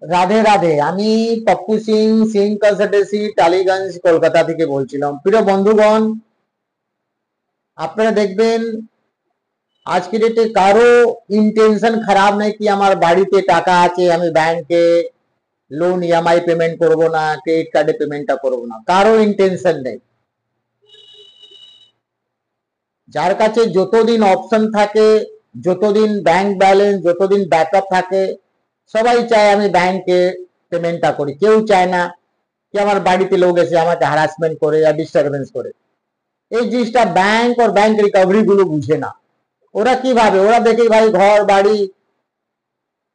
রাধে রাধে। আমি পপ্পু সিং, সিং কনসালটেন্সি, টালিগঞ্জ, কলকাতা থেকে বলছিলাম। প্রিয় বন্ধুগণ, আপনারা দেখবেন আজকে ডেটে কারো ইন্টেনশন খারাপ নেই কি আমার বাড়িতে টাকা আছে, আমি ব্যাংকে লোন ইএমআই পেমেন্ট করব না, ক্রেডিট কার্ডে পেমেন্টটা করব না, কারো ইন্টেনশন নেই। যার কাছে যতদিন অপশন থাকে, যতদিন ব্যাংক ব্যালেন্স, যতদিন ব্যাকআপ থাকে, সবাই চায় আমি ব্যাংকে পেমেন্টটা করি। কেউ চায় না कि আমার বাড়িতে লোক এসে আমাকে হ্যারাসমেন্ট করে या ডিস্টারবেন্স করে। এই জিনিসটা ব্যাংক আর ব্যাংক রিকভারি গুলো বুঝে না। ওরা কি ভাবে, ওরা দেখে ভাই ঘর বাড়ি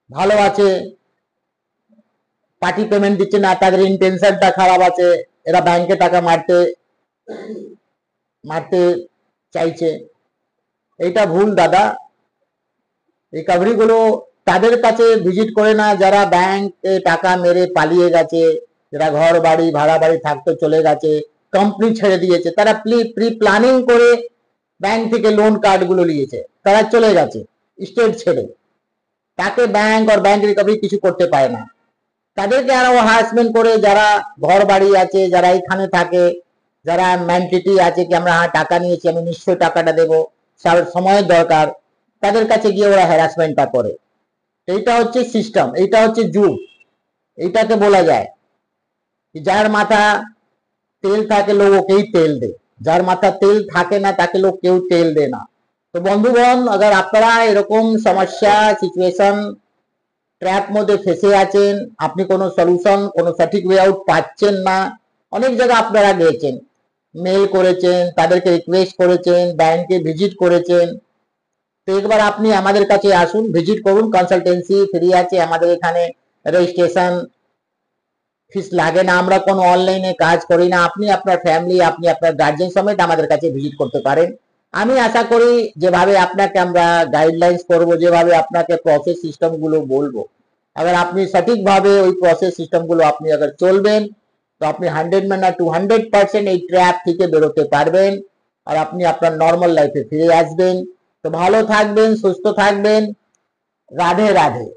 ভালো আছে, পার্টি পেমেন্ট দিচ্ছে না, তাদের ইন্টেনশনটা খারাপ আছে, এরা ব্যাংকে টাকা মারতে মারতে চাইছে। এইটা ভুল দাদা। রিকভারি গুলো তাদের কাছে ভিজিট করে না যারা ব্যাংকে টাকা মেরে পালিয়ে গেছে, যারা ঘর বাড়ি ভাড়া বাড়ি থাকতে চলে গেছে, কোম্পানি ছেড়ে দিয়েছে, তারা প্রি প্ল্যানিং করে ব্যাংক থেকে লোন কার্ড গুলো নিয়েছে, তারা চলে গেছে স্টেট ছেড়ে। তাকে ব্যাংক আর ব্যাংক রিকভারি কিছু করতে পারে না। তাদেরকে আরো হ্যারাসমেন্ট করে যারা ঘর বাড়ি আছে, যারা এখানে থাকে, যারা মেন্টিটি আছে কি আমরা টাকা নিয়েছি, আমি নিশ্চয়ই টাকাটা দেবো, সময়ের দরকার, তাদের কাছে গিয়ে ওরা হ্যারাসমেন্টটা করে। এইটা হচ্ছে সিস্টেম, এইটা হচ্ছে যুগ। এইটাকে বলা যায় যার মাথা তেল থাকে লোক ওকেই তেল দে, যার মাথা তেল থাকে না তাকে লোক কেউ তেল দে না। তো বন্ধুগণ, अगर আপনারা এরকম সমস্যা সিচুয়েশন ট্র্যাপ মধ্যে ফেসে আছেন, আপনি কোনো সলিউশন কোনো সঠিক ওয়ে আউট পাচ্ছেন না, অনেক জায়গা আপনারা গিয়েছেন, মেল করেছেন, তাদেরকে রিকোয়েস্ট করেছেন, ব্যাংকে ভিজিট করেছেন, তো একবার আপনি আমাদের কাছে আসুন, ভিজিট করুন। কনসালটেন্সি ফ্রি আছে আমাদের এখানে, রেজিস্ট্রেশন ফিস লাগে না, আমরা কোনো অনলাইনে কাজ করি না। আপনি আপনার ফ্যামিলি, আপনি আপনার গার্জেন সমেত আমাদের কাছে ভিজিট করতে পারেন। আমি আশা করি যেভাবে আপনাকে আমরা গাইডলাইন্স করব, যেভাবে আপনাকে প্রসেস সিস্টেম গুলো বলবো, अगर আপনি সঠিকভাবে ওই প্রসেস সিস্টেম গুলো আপনি अगर চলবেন, তো আপনি 100 না 200% এই ট্র্যাপ থেকে বেরোতে পারবেন, আর আপনি আপনার নর্মাল লাইফে ফিরে আসবেন। তো ভালো থাকবেন, সুস্থ থাকবেন। রাধে রাধে।